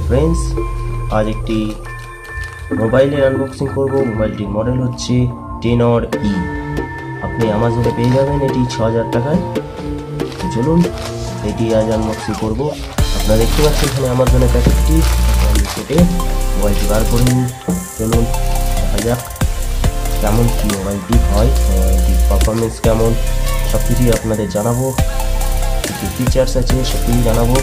Friends आज एक mobile अनबक्सिंग करब। मोबाइल मॉडल होच्छे टेनर ई। अपनी अ্যামাজনে পেয়ে যাবেন এটি 6000 টাকায়। চলুন এটি আজ আনবক্সিং করব। আপনারা দেখতে পাচ্ছেন এখানে অ্যামাজনের প্যাকেটটি কেটে মোবাইলটি বার করে নিন। চলুন দেখা যাক কেমন কি মোবাইলটি হয়, এটি পারফরমেন্স কেমন সবকিছুই আপনাদের জানাবো। কি ফিচার্স আছে সবকিছু জানাবো।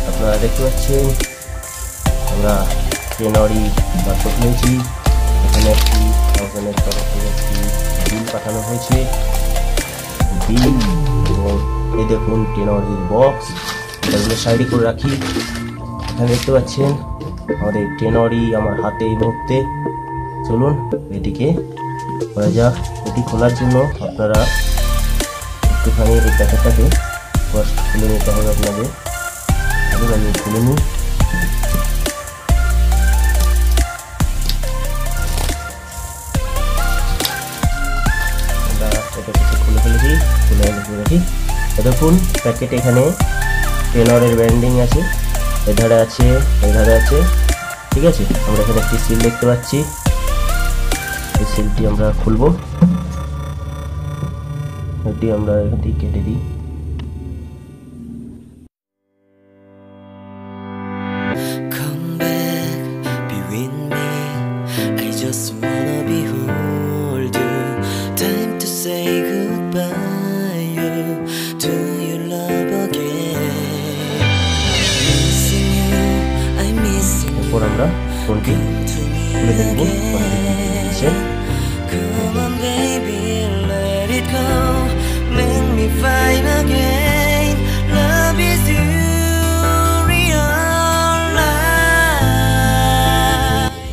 আপনারা দেখতে পাচ্ছেন আমরা টেনর ই বার করে নিয়েছি। এখানে একটি অ্যামাজনের তরফ থেকে একটি বিল পাঠানো হয়েছে বিল, এবং এই দেখুন টেনর ই বক্স। এগুলো সাইডে করে রাখি। এখানে দেখতে পাচ্ছেন আমাদের টেনর ই আমার হাতে এই মুহূর্তে। চলুন এটিকে করা যাক। এটি খোলার জন্য আপনারা একটুখানি এই প্যাকেটটাকে ফার্স্ট খুলে নিতে হবে আপনাদের। আমি খুলে নিই। খুলে ফেলেছি, খুলে রাখি। দেখুন প্যাকেটে এখানে টেনরের ব্র্যান্ডিং আছে, এধারে আছে, এধারে আছে, ঠিক আছে। আমরা এখানে একটি সিল দেখতে পাচ্ছি, এই সিলটি আমরা খুলবো। এটি আমরা এখান থেকে কেটে দিই। এরপর আমরা ফোনটি খুলে দেখব।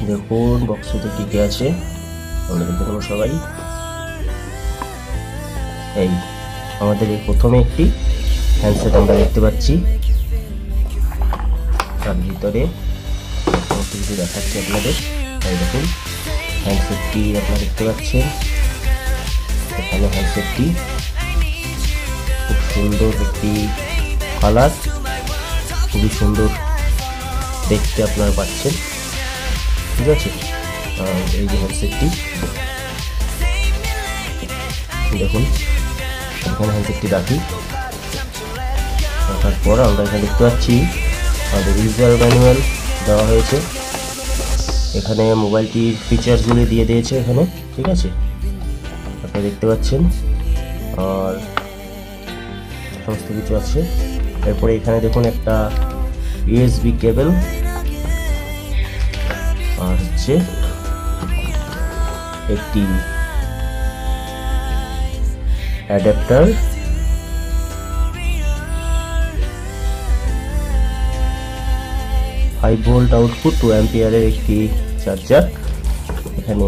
দেখুন বক্সে কি কি আছে আমরা দেখে নেবো সবাই। এই আমাদের এই প্রথমে একটি হ্যান্ডসেট আমরা দেখতে পাচ্ছি, তার ভিতরে কিছু দেখাচ্ছি আপনাদের। এই দেখুন হ্যান্ডসেটটি আপনারা দেখতে পাচ্ছেন। এখানে হ্যান্ডসেটটি খুব সুন্দর একটি কালার, খুবই সুন্দর দেখতে আপনারা পাচ্ছেন, ঠিক আছে। এই যে হ্যান্ডসেটটি দেখুন, এখানে হ্যান্ডসেটটি রাখি। রাখার পর আমরা এখানে দেখতে পাচ্ছি আমাদের ইউজার ম্যানুয়াল দেওয়া হয়েছে। এখানে মোবাইলটির ফিচার্সগুলি দিয়ে দিয়েছে এখানে, ঠিক আছে, আপনারা দেখতে পাচ্ছেন। আর সমস্ত কিছু আছে। এরপরে এখানে দেখুন একটা ইউএসবি কেবল, আর হচ্ছে একটি অ্যাডাপ্টার, 5 ভোল্ট আউটপুট, 2 অ্যাম্পিয়ারের একটি চার্জার। এখানে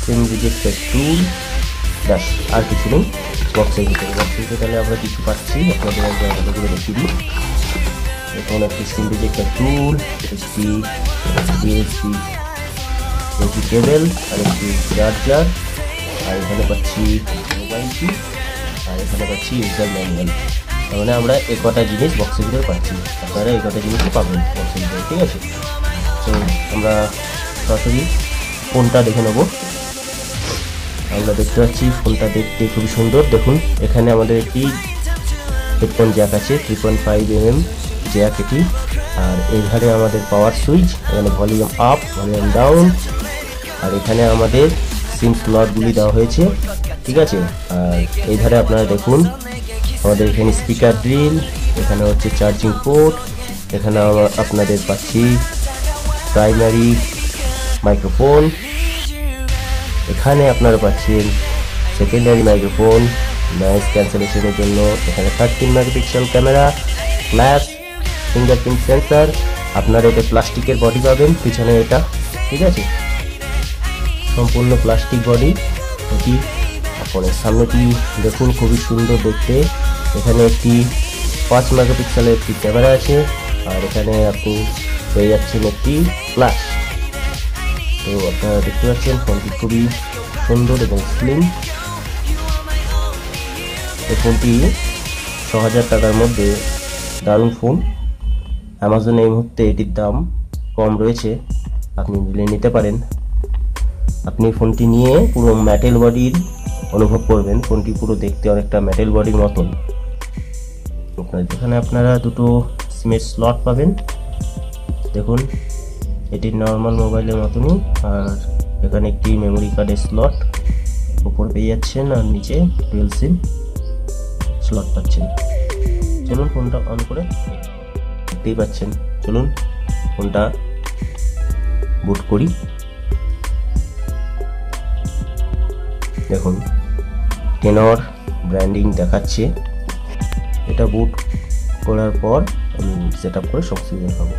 সিম রিজেক্টের টুল, ব্যাস আর কিছু নেই বক্সের ভিতরে। তাহলে আমরা কিছু পাচ্ছি আপনাদের ভালোগুলো দেখিয়ে দিই। এখন একটি সিম রিজেক্টের টুল, একটি ইউএসবি কেবল, আর একটি চার্জার, আর এখানে পাচ্ছি মোবাইলটি, আর এখানে পাচ্ছি ইউজার ম্যানুয়াল। তার মানে আমরা এই কটা জিনিস বক্সের ভিতরে পাচ্ছি। আপনারা এই কটা জিনিসই পাবেন বক্সের ভিতরে, ঠিক আছে। তো আমরা সরাসরি ফোনটা দেখে নেব। আমরা দেখতে পাচ্ছি ফোনটা দেখতে খুবই সুন্দর। দেখুন এখানে আমাদের একটি হেডফোন জ্যাক আছে, 3.5 mm জ্যাক এটি। আর এখানে আমাদের পাওয়ার সুইচ, এখানে ভলিউম আপ, ভলিউম ডাউন, আর এখানে আমাদের সিম স্লটগুলি দেওয়া হয়েছে, ঠিক আছে। আর এই ধারে আপনারা দেখুন আমাদের এখানে স্পিকার ড্রিল, এখানে হচ্ছে চার্জিং পোর্ট, এখানে আপনাদের পাচ্ছি প্রাইমারি মাইক্রোফোন, এখানে আপনারা পাচ্ছেন সেকেন্ডারি মাইক্রোফোন নয়েজ ক্যান্সেলেশনের জন্য, এখানে 13 megapixel camera, flash, fingerprint sensor. আপনারা এটা প্লাস্টিকের বডি পাবেন পিছনে এটা, ঠিক আছে, সম্পূর্ণ প্লাস্টিক বডি এটি। ফোনের সামনেটি দেখুন খুবই সুন্দর দেখতে। এখানে একটি 5 মেগাপিক্সেলের একটি ক্যামেরা আছে, আর এখানে আপনি পেয়ে যাচ্ছেন একটি ফ্ল্যাশ। তো আপনারা দেখতে পাচ্ছেন ফোনটি খুবই সুন্দর এবং স্লিম। এই ফোনটি ৬০০০ টাকার মধ্যে দারুণ ফোন। অ্যামাজনে এই মুহূর্তে এটির দাম কম রয়েছে, আপনি নিতে পারেন। আপনি ফোনটি নিয়ে পুরো মেটাল বডির অনুভব করবেন। ফোনটি পুরো দেখতে অনেকটা মেটাল বডির মতন। এখানে আপনারা দুটো সিমের স্লট পাবেন। দেখুন, এটি নর্মাল মোবাইলের মতনই। আর এখানে একটি মেমোরি কার্ডের স্লট উপর পেয়ে যাচ্ছেন, আর নিচে ডুয়াল সিম স্লট পাচ্ছেন। চলুন ফোনটা অন করে দেখতেই পাচ্ছেন। চলুন ফোনটা বুট করি। দেখুন, টেনর ব্র্যান্ডিং দেখাচ্ছে। এটা বুট করার পর আমি সেট আপ করে সব কিছু দেখাবো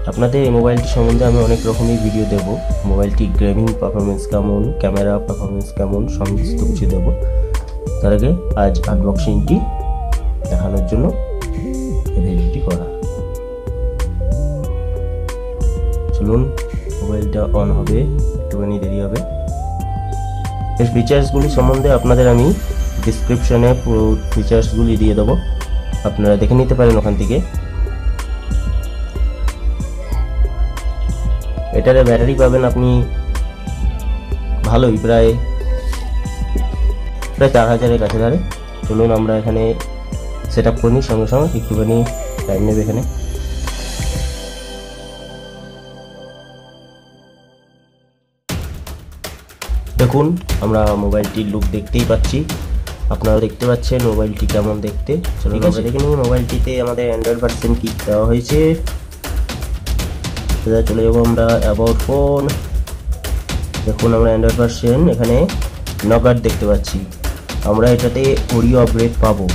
আপনাদের। এই মোবাইলটি সম্বন্ধে আমি অনেক রকমের ভিডিও দেবো। মোবাইলটি গেমিং পারফরমেন্স কেমন, ক্যামেরা পারফরমেন্স কেমন, সমস্ত কিছু দেবো। তার আগে আজ আনবক্সিংটি দেখানোর জন্য এই ভিডিওটি করা। চলুন, মোবাইলটা অন হবে, একটুখানি দেরি হবে। এর ফিচার্সগুলি সম্বন্ধে আপনাদের আমি ডিসক্রিপশনে পুরো ফিচার্সগুলি দিয়ে দেবো, আপনারা দেখে নিতে পারেন ওখান থেকে। এটার ব্যাটারি পাবেন আপনি ভালোই, প্রায় 4000-এর কাছে ধারে। চলুন আমরা এখানে সেট আপ করি সঙ্গে সঙ্গে, একটুখানি টাইম নেবে এখানে। দেখুন, আমরা মোবাইলটির লুক দেখতেই পাচ্ছি, আপনারা দেখতে পাচ্ছেন মোবাইলটি কেমন দেখতে। ঠিক আছে, দেখে নিন মোবাইলটিতে আমাদের অ্যান্ড্রয়েড ভার্সন কি দেওয়া হয়েছে। চলে যাবো আমরা অ্যাবাউট ফোন। দেখুন, আমরা অ্যান্ড্রয়েড ভার্সন এখানে নকআউট দেখতে পাচ্ছি। আমরা এটাতে ওরিও আপগ্রেড পাবো,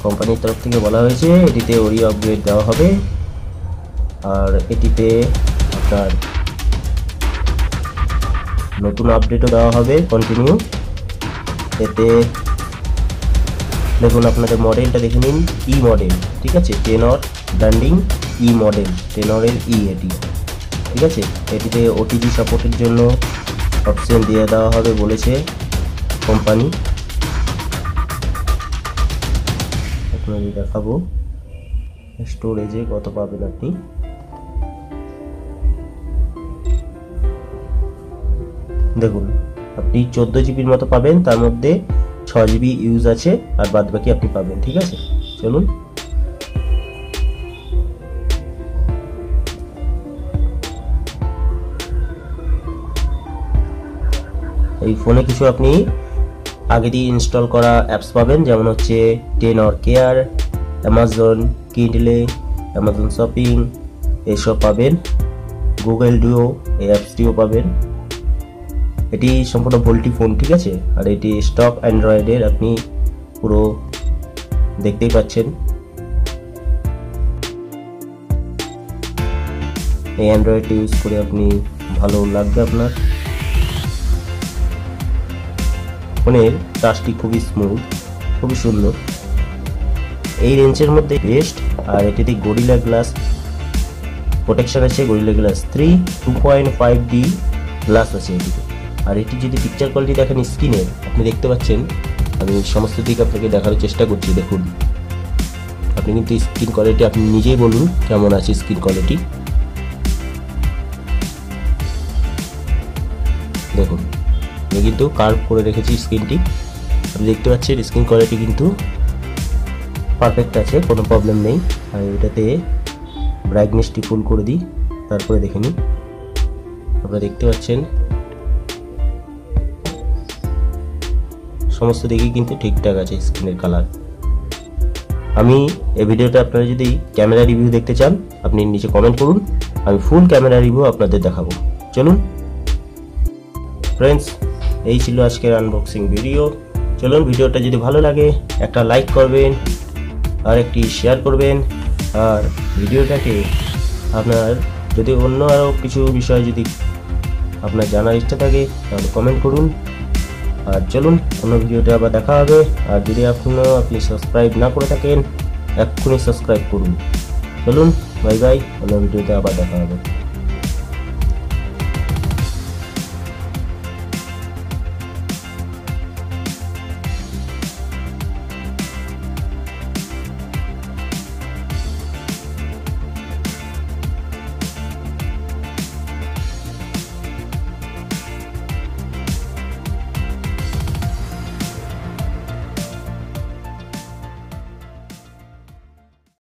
কোম্পানির তরফ থেকে বলা হয়েছে এটিতে ওরিও আপগ্রেড দেওয়া হবে। আর এটিতে আপনার নতুন আপডেটও দেওয়া হবে কন্টিনিউ। এতে দেখুন, আপনাদের মডেলটা দেখে নিন, ই মডেল। ঠিক আছে, টেনর ব্র্যান্ডিং ই মডেল, টেনরের ই এটি। ঠিক আছে, এটিতে ওটিজি সাপোর্টের জন্য অপশন দিয়ে দেওয়া হবে বলেছে কোম্পানি। আপনাদের দেখাবো স্টোরেজে কত পাবেন আপনি। দেখুন, আপনি 14 জিবির মতো পাবেন, তার মধ্যে 6 জিবি ইউজ আছে, আর বাদ বাকি আপনি পাবেন। ঠিক আছে, চলুন। এই ফোনে কিছু আপনি আগে দিয়ে ইনস্টল করা অ্যাপস পাবেন, যেমন হচ্ছে টেনর কেয়ার, অ্যামাজন কিন্ডলে, অ্যামাজন শপিং, এসব পাবেন। গুগল ডিও এই অ্যাপসটিও পাবেন। এটি সম্পূর্ণ ভোল্টি ফোন। ঠিক আছে, আর এটি স্টক অ্যান্ড্রয়েডের, আপনি পুরো দেখতেই পাচ্ছেন। এই অ্যান্ড্রয়েডটি ইউজ করে আপনি ভালো লাগবে আপনার। ফোনের টাচটি খুবই স্মুথ, খুবই সুন্দর, এই রেঞ্জের মধ্যে বেস্ট। আর এটিতে গরিলা গ্লাস প্রোটেকশন আছে, গরিলা গ্লাস 3 2.5D গ্লাস আছে এটিতে। আর এটি যদি পিকচার কোয়ালিটি দেখেন স্ক্রিনে, আপনি দেখতে পাচ্ছেন, আমি সমস্ত দিক আপনাকে দেখার চেষ্টা করছি। দেখুন, আপনি কিন্তু স্ক্রিন কোয়ালিটি আপনি নিজেই বলুন কেমন আছে স্ক্রিন কোয়ালিটি। দেখুন, আমি কিন্তু কার্ভ করে রেখেছি স্ক্রিনটি, আপনি দেখতে পাচ্ছেন স্ক্রিন কোয়ালিটি কিন্তু পারফেক্ট আছে, কোনো প্রবলেম নেই। আর এটাতে ব্রাইটনেসটি ফুল করে দিই, তারপরে দেখে নিই। আপনারা দেখতে পাচ্ছেন সমস্ত দিকে কিন্তু ঠিকঠাক আছে স্ক্রিনের কালার। আমি এই ভিডিওটা আপনারা যদি ক্যামেরা রিভিউ দেখতে চান, আপনি নিচে কমেন্ট করুন, আমি ফুল ক্যামেরা রিভিউ আপনাদের দেখাবো। চলুন ফ্রেন্ডস, এই ছিল আজকের আনবক্সিং ভিডিও। চলুন, ভিডিওটা যদি ভালো লাগে একটা লাইক করবেন, আর একটি শেয়ার করবেন। আর ভিডিওটাকে আপনার যদি অন্য আরও কিছু বিষয় যদি আপনার জানার ইচ্ছা থাকে তাহলে কমেন্ট করুন। আর চলুন, অন্য ভিডিওতে আবার দেখা হবে। আর যদি আপনি সাবস্ক্রাইব না করে থাকেন, এক্ষুনি সাবস্ক্রাইব করুন। চলুন, বাই বাই, অন্য ভিডিওতে আবার দেখা হবে।